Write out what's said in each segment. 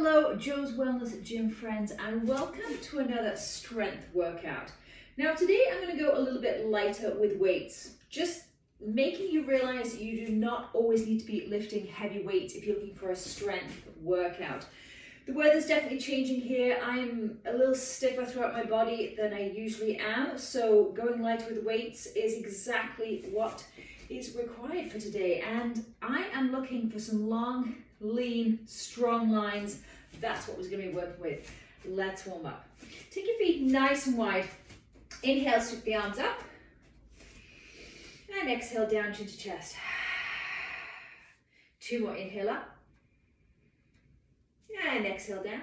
Hello, Joe's Wellness Gym friends, and welcome to another strength workout. Now today I'm going to go a little bit lighter with weights, just making you realize you do not always need to be lifting heavy weights if you're looking for a strength workout. The weather's definitely changing here. I'm a little stiffer throughout my body than I usually am, so going lighter with weights is exactly what is required for today. And I am looking for some long, lean, strong lines. That's what we're going to be working with. Let's warm up. Take your feet nice and wide. Inhale, sweep the arms up. And exhale down to the chest. Two more, inhale up. And exhale down.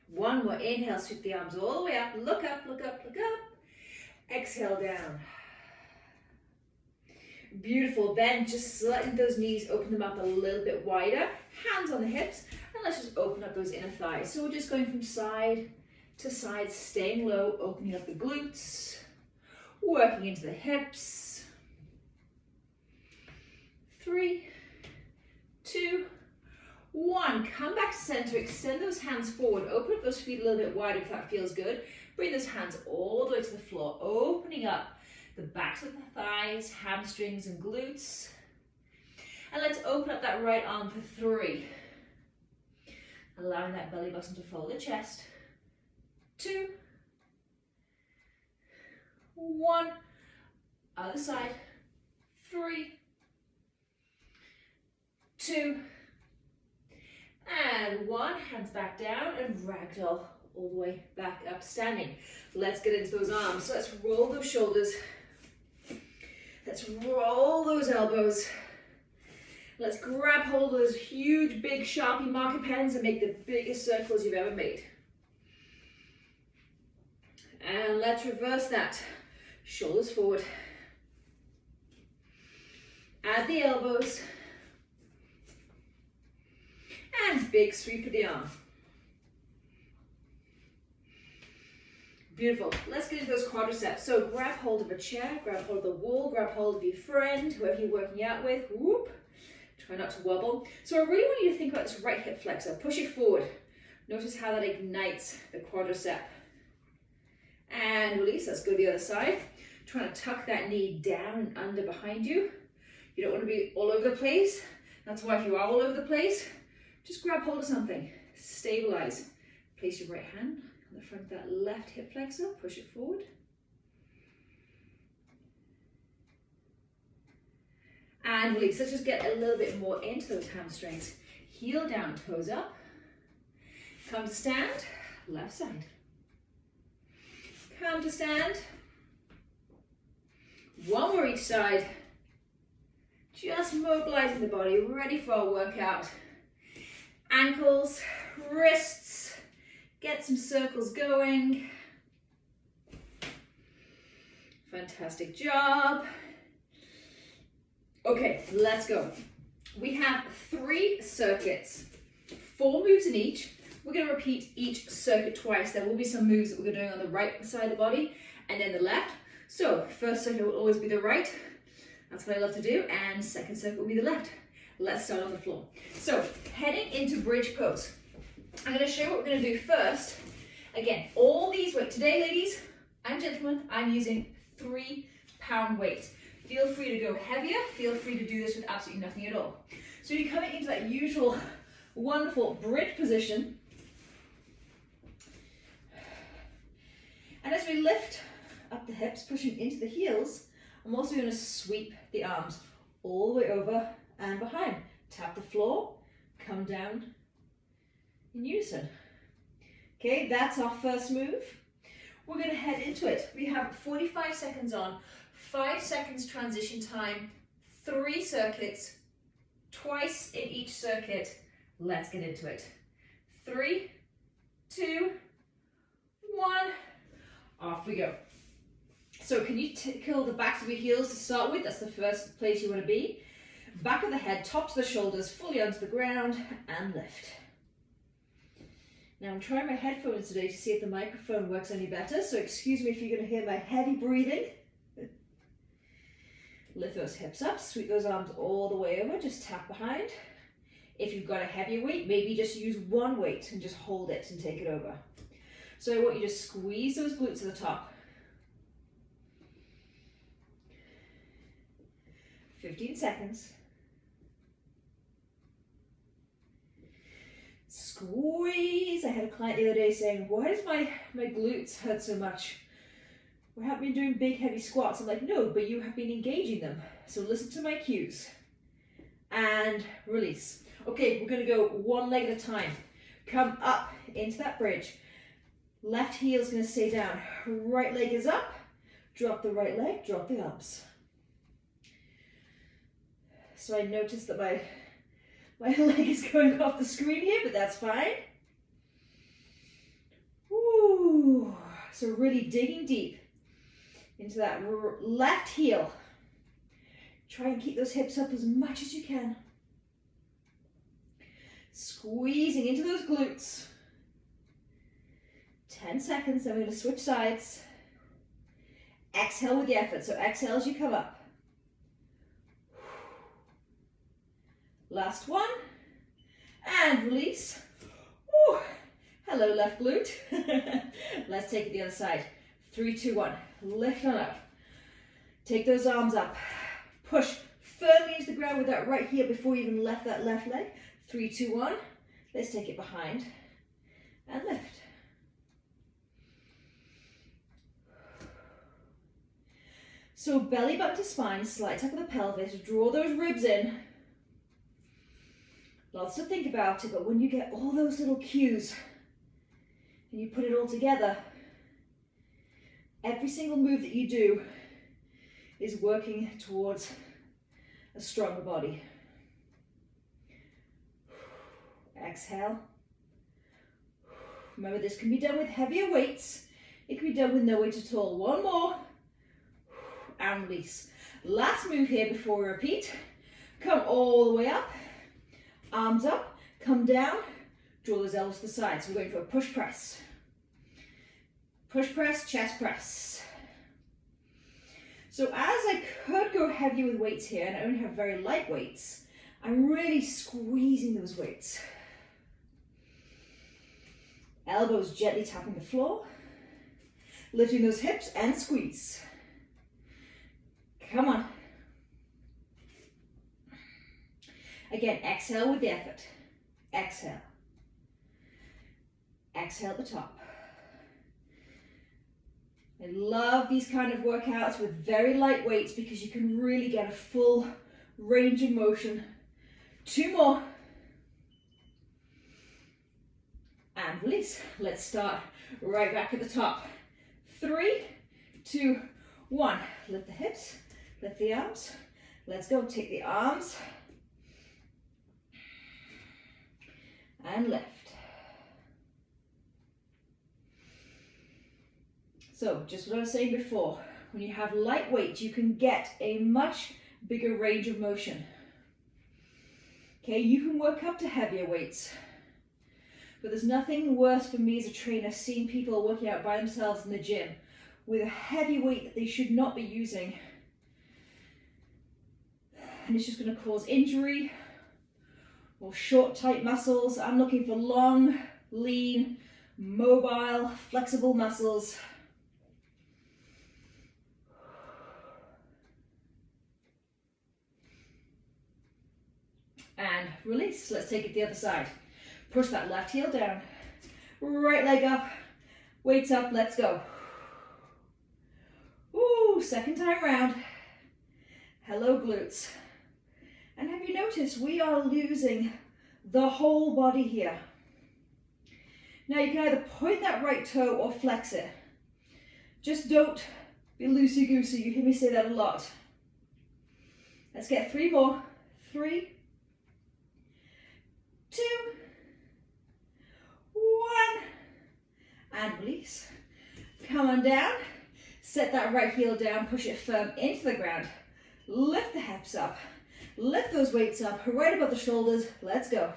One more, inhale, sweep the arms all the way up. Look up, look up, look up. Exhale down. Beautiful. Then just letting those knees, open them up a little bit wider. Hands on the hips. And let's just open up those inner thighs. So we're just going from side to side, staying low, opening up the glutes, working into the hips. 3, 2, 1. Come back to center. Extend those hands forward. Open up those feet a little bit wider if that feels good. Bring those hands all the way to the floor, opening up the backs of the thighs, hamstrings and glutes. And let's open up that right arm for 3. Allowing that belly button to follow the chest. 2, 1. Other side. 3, 2, and 1. Hands back down and ragdoll all the way back up, standing. Let's get into those arms. So let's roll those shoulders. Let's roll those elbows. Let's grab hold of those huge, big Sharpie marker pens and make the biggest circles you've ever made. And let's reverse that. Shoulders forward. Add the elbows. And big sweep of the arm. Beautiful. Let's get into those quadriceps. So grab hold of a chair, grab hold of the wall, grab hold of your friend, whoever you're working out with. Whoop. Try not to wobble. So I really want you to think about this right hip flexor. Push it forward. Notice how that ignites the quadricep. And release. Let's go to the other side. Trying to tuck that knee down and under behind you. You don't want to be all over the place. That's why if you are all over the place, just grab hold of something. Stabilize. Place your right hand on the front of that left hip flexor. Push it forward. And release. Let's just get a little bit more into those hamstrings. Heel down, toes up. Come to stand. Left side. Come to stand. One more each side. Just mobilizing the body, ready for our workout. Ankles, wrists, get some circles going. Fantastic job. Okay, let's go. We have 3 circuits, 4 moves in each. We're going to repeat each circuit twice. There will be some moves that we're doing on the right side of the body and then the left. So first circuit will always be the right. That's what I love to do. And second circuit will be the left. Let's start on the floor. So heading into bridge pose. I'm going to show you what we're going to do first. Again, all these weights. Today, ladies and gentlemen, I'm using 3-pound weights. Feel free to go heavier. Feel free to do this with absolutely nothing at all. So you're coming into that usual wonderful bridge position. And as we lift up the hips, pushing into the heels, I'm also going to sweep the arms all the way over and behind. Tap the floor, come down in unison. Okay, that's our first move. We're going to head into it. We have 45 seconds on, 5 seconds transition time, 3 circuits, twice in each circuit. Let's get into it. 3, 2, 1, off we go. So can you tickle the backs of your heels to start with? That's the first place you want to be. Back of the head, tops of the shoulders, fully onto the ground, and lift. Now I'm trying my headphones today to see if the microphone works any better, so excuse me if you're going to hear my heavy breathing. Lift those hips up, sweep those arms all the way over, just tap behind. If you've got a heavier weight, maybe just use one weight and just hold it and take it over. So I want you to squeeze those glutes to the top. 15 seconds. Squeeze. I had a client the other day saying, why does my glutes hurt so much? We haven't been doing big heavy squats. I'm like, no, but you have been engaging them. So listen to my cues. And release. Okay, we're going to go one leg at a time. Come up into that bridge. Left heel is going to stay down. Right leg is up. Drop the right leg, drop the arms. So I noticed that my leg is going off the screen here, but that's fine. Ooh. So really digging deep into that left heel. Try and keep those hips up as much as you can. Squeezing into those glutes. 10 seconds, then we're going to switch sides. Exhale with the effort, so exhale as you come up. Last one, and release. Woo. Hello, left glute. Let's take it the other side. 3, 2, 1, lift on up. Take those arms up. Push firmly into the ground with that right heel before you even left that left leg. 3, 2, 1, let's take it behind and lift. So belly button to spine, slight tuck of the pelvis, draw those ribs in. Lots to think about it, but when you get all those little cues and you put it all together, every single move that you do is working towards a stronger body. Exhale. Remember, this can be done with heavier weights. It can be done with no weight at all. One more. And release. Last move here before we repeat. Come all the way up. Arms up. Come down. Draw those elbows to the side. So we're going for a push press. Push press, chest press. So as I could go heavy with weights here, and I only have very light weights, I'm really squeezing those weights. Elbows gently tapping the floor. Lifting those hips and squeeze. Come on. Again, exhale with the effort. Exhale. Exhale at the top. I love these kind of workouts with very light weights because you can really get a full range of motion. 2 more. And release. Let's start right back at the top. 3, 2, 1. Lift the hips, lift the arms. Let's go. Take the arms and lift. So just what I was saying before, when you have light weight, you can get a much bigger range of motion. Okay, you can work up to heavier weights, but there's nothing worse for me as a trainer seeing people working out by themselves in the gym with a heavy weight that they should not be using. And it's just going to cause injury or short, tight muscles. I'm looking for long, lean, mobile, flexible muscles. And release. Let's take it the other side. Push that left heel down. Right leg up. Weights up. Let's go. Ooh, second time round. Hello, glutes. And have you noticed we are losing the whole body here? Now you can either point that right toe or flex it. Just don't be loosey-goosey. You hear me say that a lot. Let's get 3 more. 3, 2, 1, and release. Come on down, set that right heel down, push it firm into the ground, lift the hips up, lift those weights up, right above the shoulders, let's go.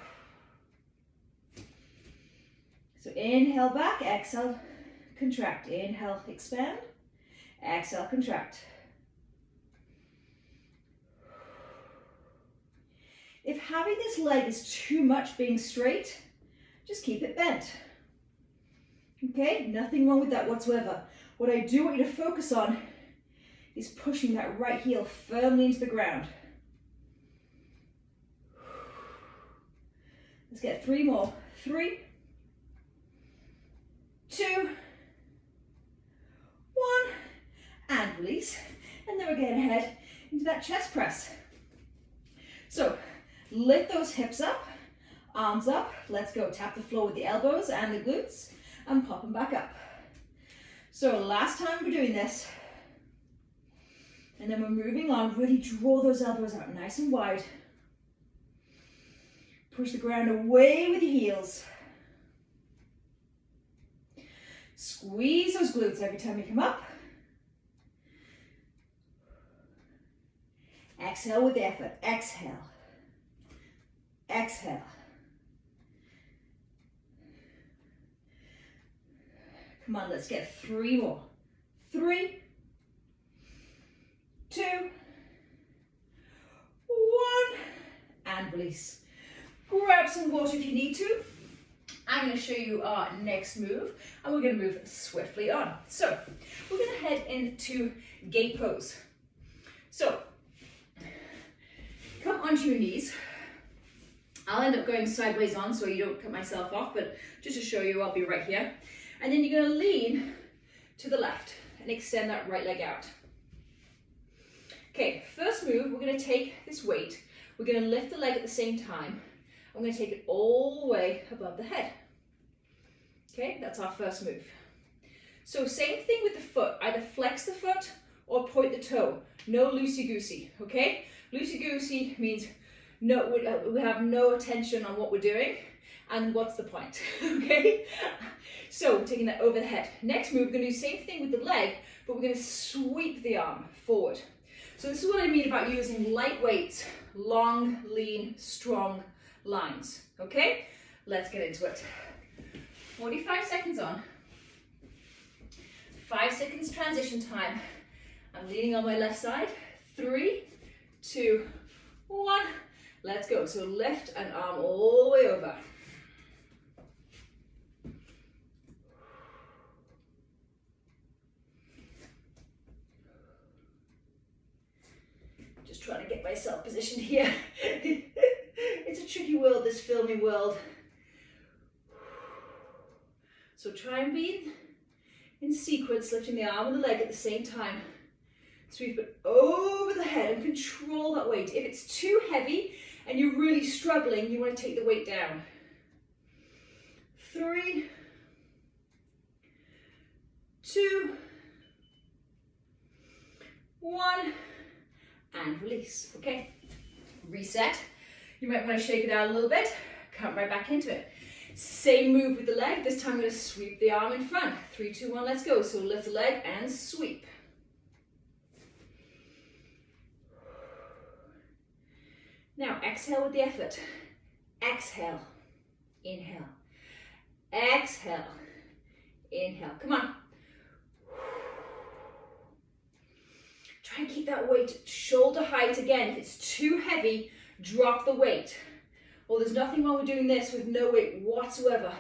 So inhale back, exhale, contract, inhale, expand, exhale, contract. If having this leg is too much being straight, just keep it bent. Okay, nothing wrong with that whatsoever. What I do want you to focus on is pushing that right heel firmly into the ground. Let's get 3 more. 3, 2, 1, and release. And then we're getting ahead into that chest press. So lift those hips up, arms up. Let's go. Tap the floor with the elbows and the glutes and pop them back up. So last time we're doing this. And then we're moving on. Really draw those elbows out nice and wide. Push the ground away with your heels. Squeeze those glutes every time you come up. Exhale with effort. Exhale. Exhale. Come on, let's get 3 more. 3, 2, 1, and release. Grab some water if you need to. I'm going to show you our next move, and we're going to move swiftly on. So we're going to head into gate pose. So come onto your knees. I'll end up going sideways on so you don't cut myself off, but just to show you, I'll be right here. And then you're going to lean to the left and extend that right leg out. Okay, first move, we're going to take this weight. We're going to lift the leg at the same time. I'm going to take it all the way above the head. Okay, that's our first move. So same thing with the foot. Either flex the foot or point the toe. No loosey-goosey, okay? Loosey-goosey means no, we have no attention on what we're doing. And what's the point, okay? So we're taking that over the head. Next move, we're going to do the same thing with the leg, but we're going to sweep the arm forward. So this is what I mean about using light weights, long, lean, strong lines, okay? Let's get into it. 45 seconds on. 5 seconds transition time. I'm leaning on my left side. 3, 2, 1. Let's go. So lift and arm all the way over. Just trying to get myself positioned here. It's a tricky world, this filming world. So try and be in sequence, lifting the arm and the leg at the same time. Sweep it over the head and control that weight. If it's too heavy and you're really struggling, you want to take the weight down. 3, 2, 1, and release. Okay, reset. You might want to shake it out a little bit. Come right back into it. Same move with the leg. This time I'm going to sweep the arm in front. 3, 2, 1, let's go. So lift the leg and sweep. Now exhale with the effort. Exhale. Inhale. Exhale. Inhale. Come on. Try and keep that weight shoulder height again. If it's too heavy, drop the weight. Well, there's nothing wrong with doing this with no weight whatsoever.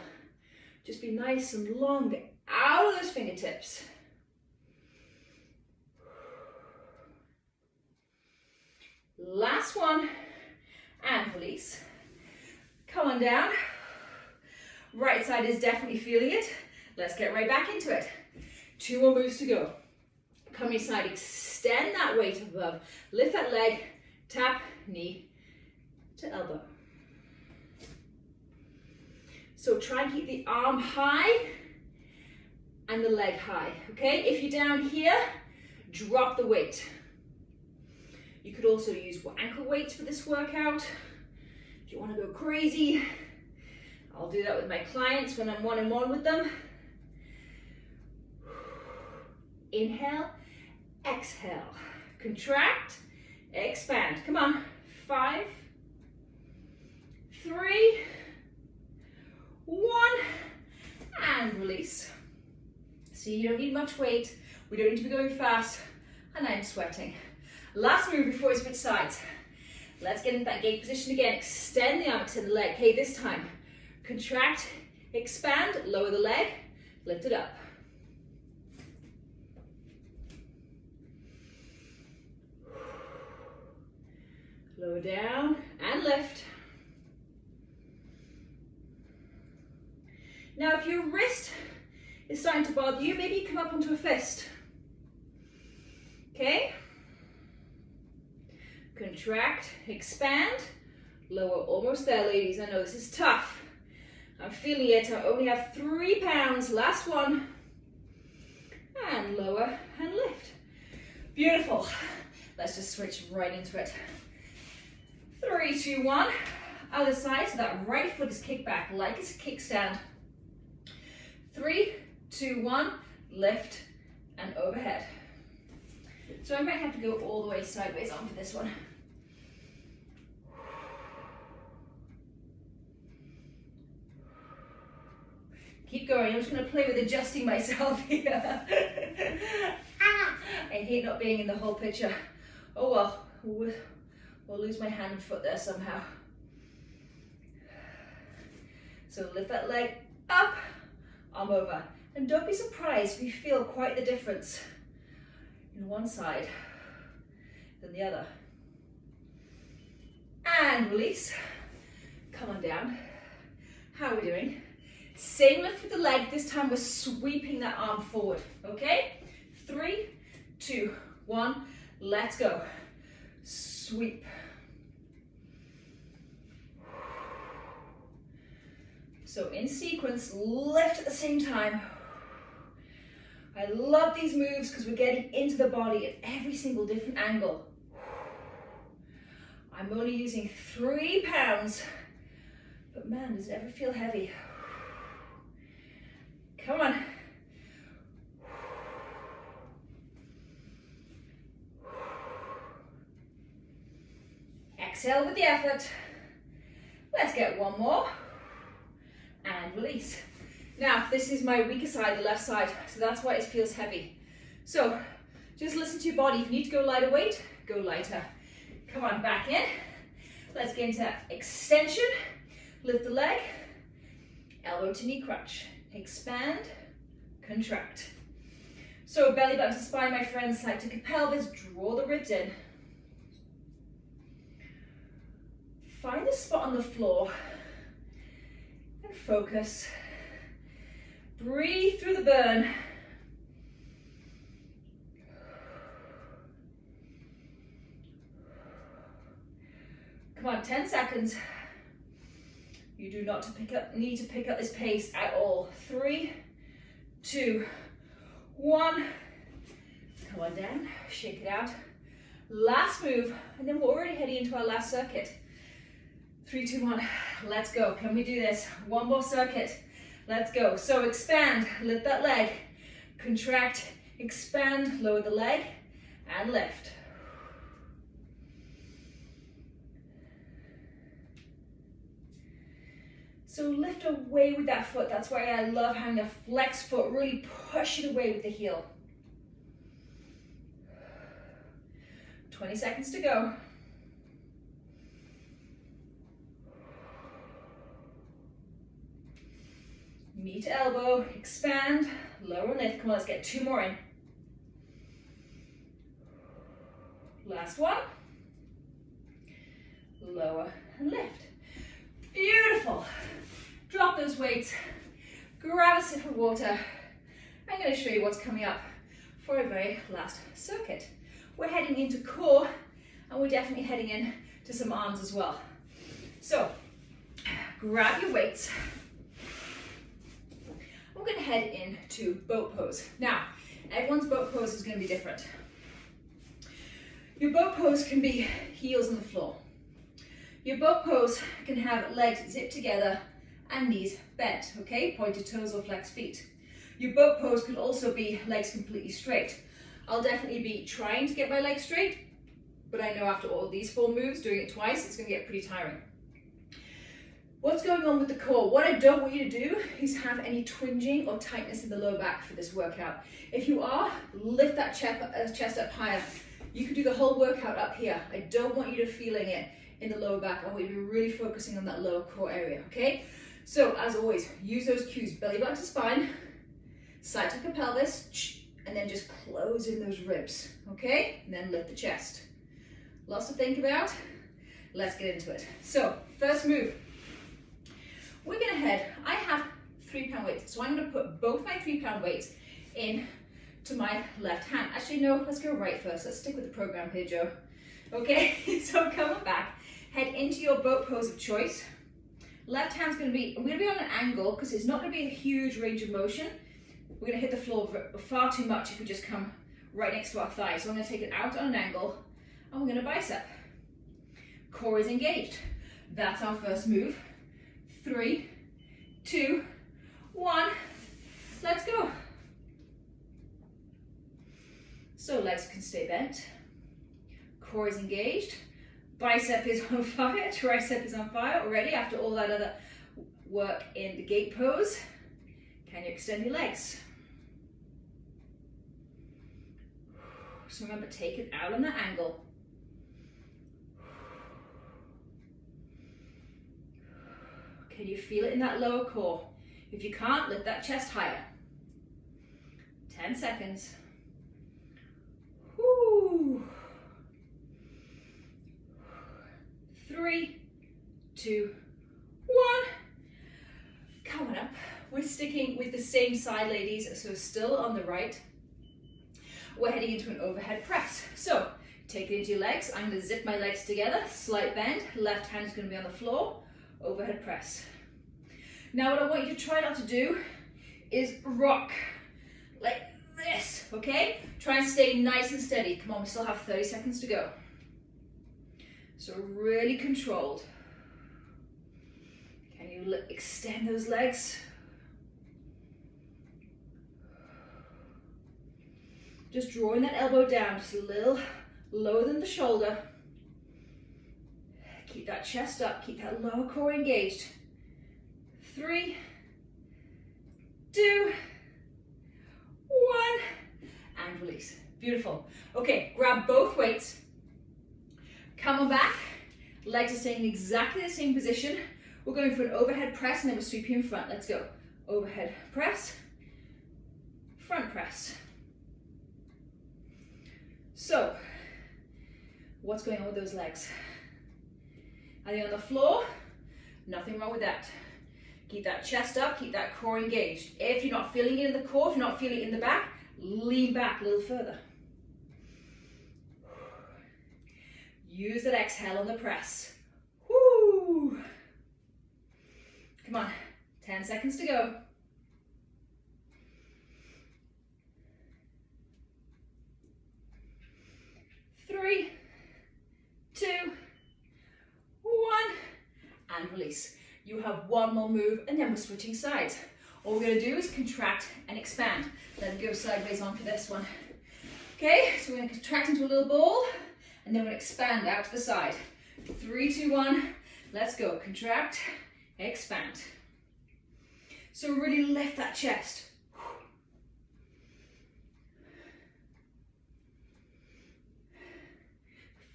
Just be nice and long. Get out of those fingertips. Last one. And release. Come on down. Right side is definitely feeling it. Let's get right back into it. 2 more moves to go. Come inside, extend that weight above. Lift that leg, tap, knee to elbow. So try and keep the arm high and the leg high, okay? If you're down here, drop the weight. You could also use ankle weights for this workout. If you want to go crazy, I'll do that with my clients when I'm one-on-one with them. Inhale, exhale, contract, expand. Come on, 5, 3, 1, and release. See, you don't need much weight. We don't need to be going fast, and I'm sweating. Last move before we switch sides. Let's get into that gate position again. Extend the arm, extend the leg. Okay, this time, contract, expand, lower the leg, lift it up. Lower down and lift. Now if your wrist is starting to bother you, maybe you come up onto a fist. Okay? Contract, expand, lower, almost there ladies. I know this is tough. I'm feeling it. I only have 3 pounds. Last one. And lower and lift. Beautiful. Let's just switch right into it. 3, 2, 1. Other side, so that right foot is kicked back like it's a kickstand. 3, 2, 1. Lift and overhead. So I might have to go all the way sideways on for this one. Keep going. I'm just going to play with adjusting myself here. I hate not being in the whole picture. Oh well, we'll lose my hand and foot there somehow. So lift that leg up, arm over. And don't be surprised if you feel quite the difference in one side than the other. And release. Come on down. How are we doing? Same lift with the leg. This time we're sweeping that arm forward. Okay? 3, 2, 1. Let's go. Sweep. So in sequence, lift at the same time. I love these moves because we're getting into the body at every single different angle. I'm only using 3 pounds, but man, does it ever feel heavy? Come on. Exhale with the effort. Let's get one more. And release. Now, this is my weaker side, the left side, so that's why it feels heavy. So, just listen to your body. If you need to go lighter weight, go lighter. Come on, back in. Let's get into that extension. Lift the leg, elbow to knee crunch. Expand, contract. So belly button to spine, my friends, side to pelvis, draw the ribs in. Find the spot on the floor and focus. Breathe through the burn. Come on, 10 seconds. You do not need to pick up this pace at all. 3, 2, 1. Come on down, shake it out. Last move, and then we're already heading into our last circuit. 3, 2, 1, let's go. Can we do this? One more circuit. Let's go. So expand, lift that leg. Contract, expand, lower the leg, and lift. So lift away with that foot. That's why I love having a flex foot. Really push it away with the heel. 20 seconds to go. Knee to elbow, expand, lower and lift. Come on, let's get 2 more in. Last one. Lower and lift. Beautiful. Drop those weights. Grab a sip of water. I'm going to show you what's coming up for a very last circuit. We're heading into core, and we're definitely heading in to some arms as well. So, grab your weights. We're going to head into boat pose. Now, everyone's boat pose is going to be different. Your boat pose can be heels on the floor. Your boat pose can have legs zipped together and knees bent, okay? Pointed toes or flexed feet. Your boat pose could also be legs completely straight. I'll definitely be trying to get my legs straight, but I know after all these 4 moves, doing it twice, it's going to get pretty tiring. What's going on with the core? What I don't want you to do is have any twinging or tightness in the lower back for this workout. If you are, lift that chest up higher. You can do the whole workout up here. I don't want you to feeling it in the lower back. I want you to be really focusing on that lower core area, okay? So as always, use those cues, belly button to spine, side tuck the pelvis, and then just close in those ribs, okay? And then lift the chest. Lots to think about. Let's get into it. So, first move. We're gonna head, I have 3-pound weights, so I'm gonna put both my 3-pound weights in to my left hand. Actually, no, let's go right first. Let's stick with the program here, Joe. Okay, so coming back, head into your boat pose of choice. Left hand's gonna be, I'm gonna be on an angle because it's not gonna be a huge range of motion. We're gonna hit the floor far too much if we just come right next to our thigh. So I'm gonna take it out on an angle and we're gonna bicep. Core is engaged. That's our first move. 3, 2, 1, let's go. So legs can stay bent. Core is engaged. Bicep is on fire, tricep is on fire already after all that other work in the gate pose. Can you extend your legs? So remember, take it out on that angle. Can you feel it in that lower core? If you can't, lift that chest higher. 10 seconds. Woo. 3, 2, 1. Coming up. We're sticking with the same side, ladies, so still on the right. We're heading into an overhead press. So take it into your legs. I'm going to zip my legs together, slight bend. Left hand is going to be on the floor. Overhead press. Now what I want you to try not to do is rock like this, okay? Try and stay nice and steady. Come on, we still have 30 seconds to go. So really controlled. Can you extend those legs? Just drawing that elbow down, just a little lower than the shoulder. Keep that chest up, keep that lower core engaged. 3, 2, 1, and release. Beautiful. Okay, grab both weights. Come on back. Legs are staying in exactly the same position. We're going for an overhead press and then we'll sweep you in front. Let's go. Overhead press, front press. So, what's going on with those legs? Are they on the floor? Nothing wrong with that. Keep that chest up, keep that core engaged. If you're not feeling it in the core, if you're not feeling it in the back, lean back a little further. Use that exhale on the press. Woo! Come on, 10 seconds to go. 3, 2, 1, and release. You have one more move and then we're switching sides. All we're going to do is contract and expand. Then go sideways on for this one. Okay, so we're going to contract into a little ball and then we're going to expand out to the side. 3, 2, 1, let's go. Contract, expand. So really lift that chest.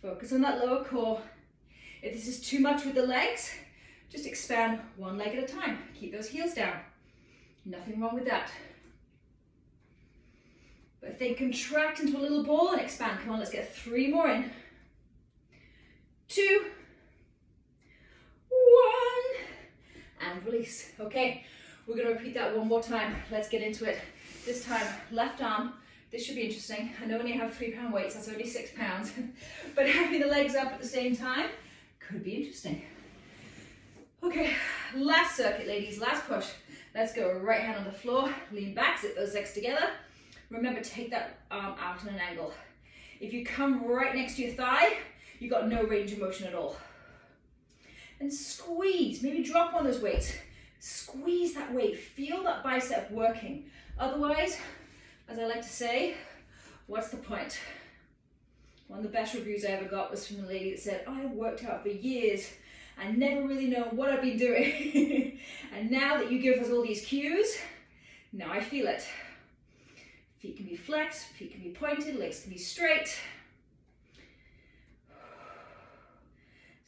Focus on that lower core. If this is too much with the legs, just expand one leg at a time. Keep those heels down. Nothing wrong with that. But if they contract into a little ball and expand, come on, let's get 3 more in. 2, 1, and release. Okay, we're going to repeat that one more time. Let's get into it. This time, left arm. This should be interesting. I know when you have 3-pound weights, that's only 6 pounds. But having the legs up at the same time could be interesting. Okay, last circuit, ladies, last push. Let's go. Right hand on the floor, lean back, zip those legs together. Remember, take that arm out at an angle. If you come right next to your thigh, you've got no range of motion at all. And squeeze, maybe drop one of those weights. Squeeze that weight, feel that bicep working. Otherwise, as I like to say, what's the point? One of the best reviews I ever got was from the lady that said, I worked out for years and never really know what I've been doing. And now that you give us all these cues, now I feel it. Feet can be flexed, feet can be pointed, legs can be straight.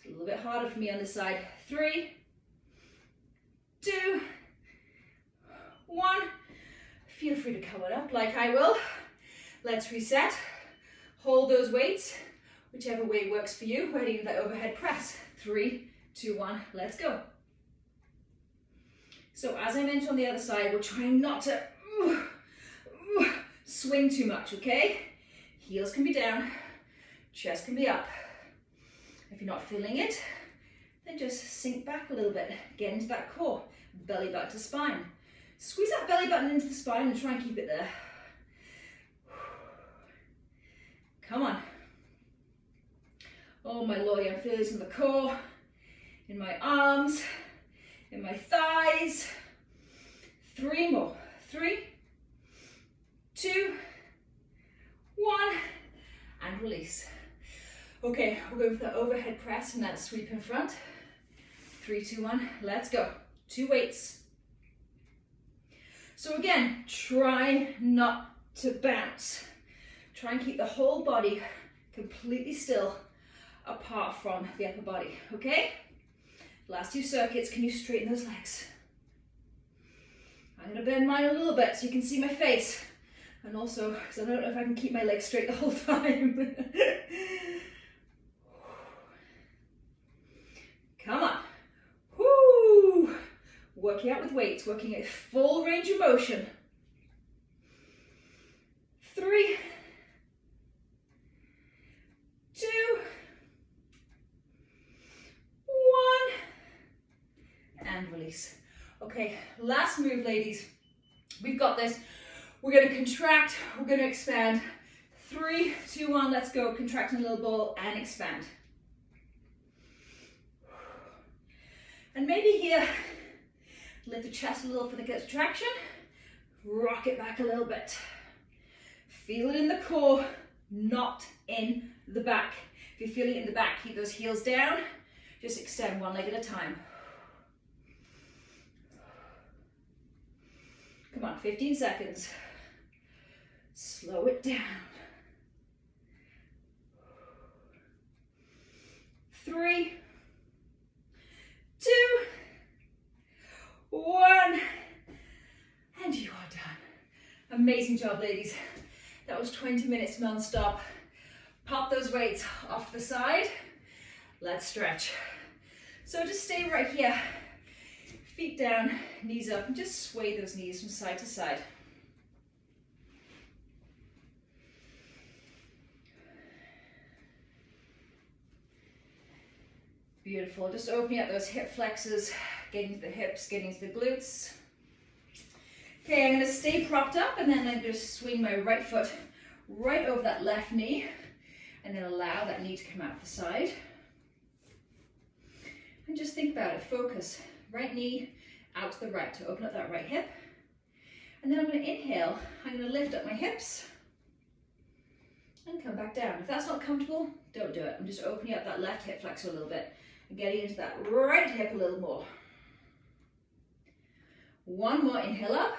It's a little bit harder for me on this side. 3, 2, 1. Feel free to come on up like I will. Let's reset. Hold those weights, whichever weight works for you. Ready to that overhead press. 3, 2, 1, let's go. So as I mentioned on the other side, we're trying not to swing too much, okay? Heels can be down, chest can be up. If you're not feeling it, then just sink back a little bit. Get into that core, belly button to spine. Squeeze that belly button into the spine and try and keep it there. Come on. Oh my lordy, I'm feeling this in the core, in my arms, in my thighs. 3 more. 3, 2, 1, and release. Okay, we're going for the overhead press and that sweep in front. 3, 2, 1, let's go. 2 weights. So again, try not to bounce. Try and keep the whole body completely still apart from the upper body, okay? Last 2 circuits, can you straighten those legs? I'm gonna bend mine a little bit so you can see my face. And also, because I don't know if I can keep my legs straight the whole time. Come on. Woo! Working out with weights, working at full range of motion. 3, 2, 1, and release. Okay, last move, ladies. We've got this. We're going to contract, we're going to expand. 3, 2, 1, let's go. Contract a little ball and expand. And maybe here, lift the chest a little for the contraction. Rock it back a little bit. Feel it in the core, not in the back. If you're feeling it in the back, keep those heels down. Just extend one leg at a time. Come on, 15 seconds. Slow it down. 3, 2, 1, and you are done. Amazing job, ladies. That was 20 minutes non-stop. Pop those weights off to the side. Let's stretch. So just stay right here. Feet down, knees up, and just sway those knees from side to side. Beautiful. Just opening up those hip flexors, getting to the hips, getting to the glutes. Okay, I'm going to stay propped up, and then I'm going to swing my right foot right over that left knee, and then allow that knee to come out the side. And just think about it. Focus. Right knee out to the right to open up that right hip. And then I'm going to inhale. I'm going to lift up my hips and come back down. If that's not comfortable, don't do it. I'm just opening up that left hip flexor a little bit and getting into that right hip a little more. 1 more inhale up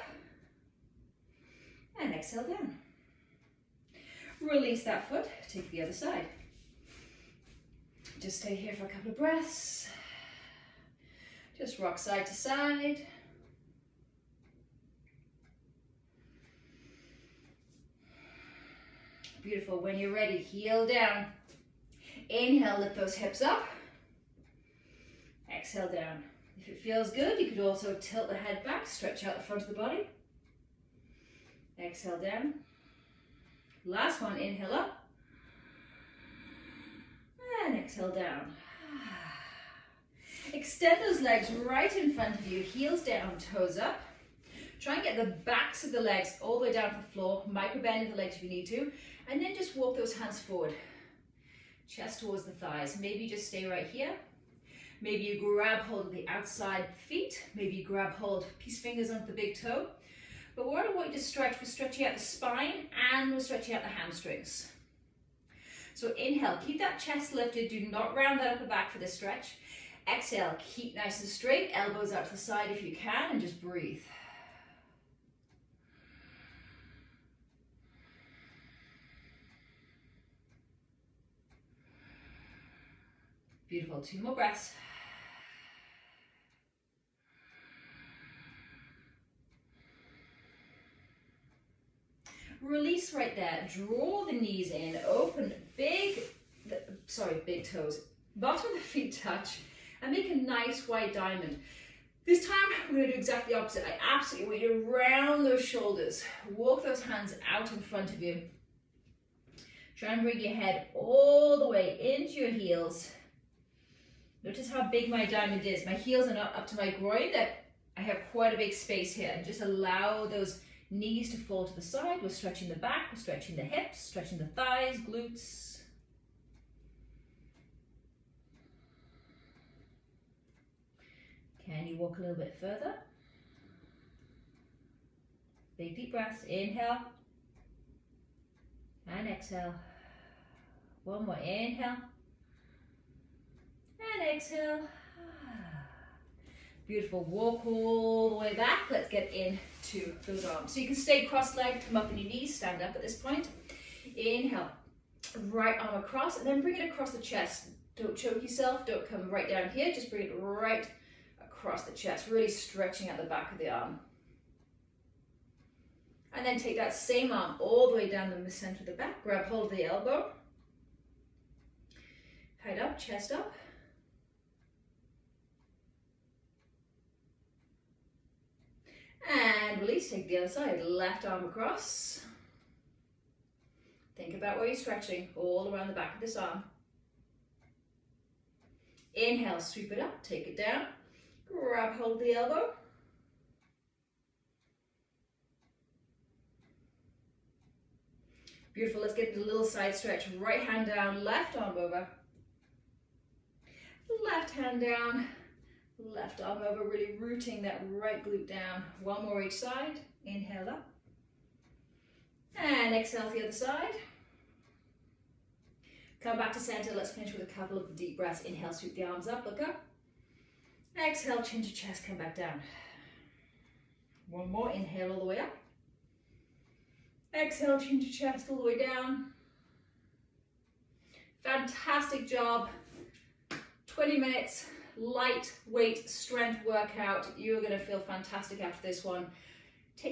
and exhale down. Release that foot, take the other side. Just stay here for a couple of breaths. Just rock side to side. Beautiful. When you're ready, heel down. Inhale, lift those hips up. Exhale down. If it feels good, you could also tilt the head back, stretch out the front of the body. Exhale down. Last one, inhale up. And exhale down. Extend those legs right in front of you, heels down, toes up. Try and get the backs of the legs all the way down to the floor, micro bend the legs if you need to, and then just walk those hands forward. Chest towards the thighs. Maybe you just stay right here. Maybe you grab hold of the outside feet. Maybe you grab hold, peace fingers onto the big toe. But what I want you to stretch, we're stretching out the spine and we're stretching out the hamstrings. So inhale, keep that chest lifted. Do not round that upper back for this stretch. Exhale, keep nice and straight, elbows out to the side if you can, and just breathe. Beautiful. 2 more breaths. Release right there. Draw the knees in. Open big toes. Bottom of the feet touch. And make a nice wide diamond. This time, we're going to do exactly the opposite. I absolutely want you to round those shoulders. Walk those hands out in front of you. Try and bring your head all the way into your heels. Notice how big my diamond is. My heels are not up to my groin. I have quite a big space here. And just allow those knees to fall to the side. We're stretching the back, we're stretching the hips, stretching the thighs, glutes. Can you walk a little bit further? Big deep breaths. Inhale and exhale. One more. Inhale and exhale. Beautiful. Walk all the way back. Let's get into those arms. So you can stay cross-legged, come up on your knees, stand up at this point. Inhale, right arm across, and then bring it across the chest. Don't choke yourself. Don't come right down here. Just bring it right across the chest, really stretching out the back of the arm. And then take that same arm all the way down the center of the back. Grab hold of the elbow. Head up, chest up. And release, take the other side. Left arm across. Think about where you're stretching all around the back of this arm. Inhale, sweep it up, take it down. Grab hold of the elbow. Beautiful, let's get a little side stretch. Right hand down, left arm over. Left hand down, left arm over, really rooting that right glute down. One more each side. Inhale up. And exhale to the other side. Come back to center. Let's finish with a couple of deep breaths. Inhale, sweep the arms up, look up. Exhale, chin to chest, come back down. One more, inhale all the way up. Exhale, chin to chest, all the way down. Fantastic job. 20 minutes, lightweight strength workout. You're gonna feel fantastic after this one.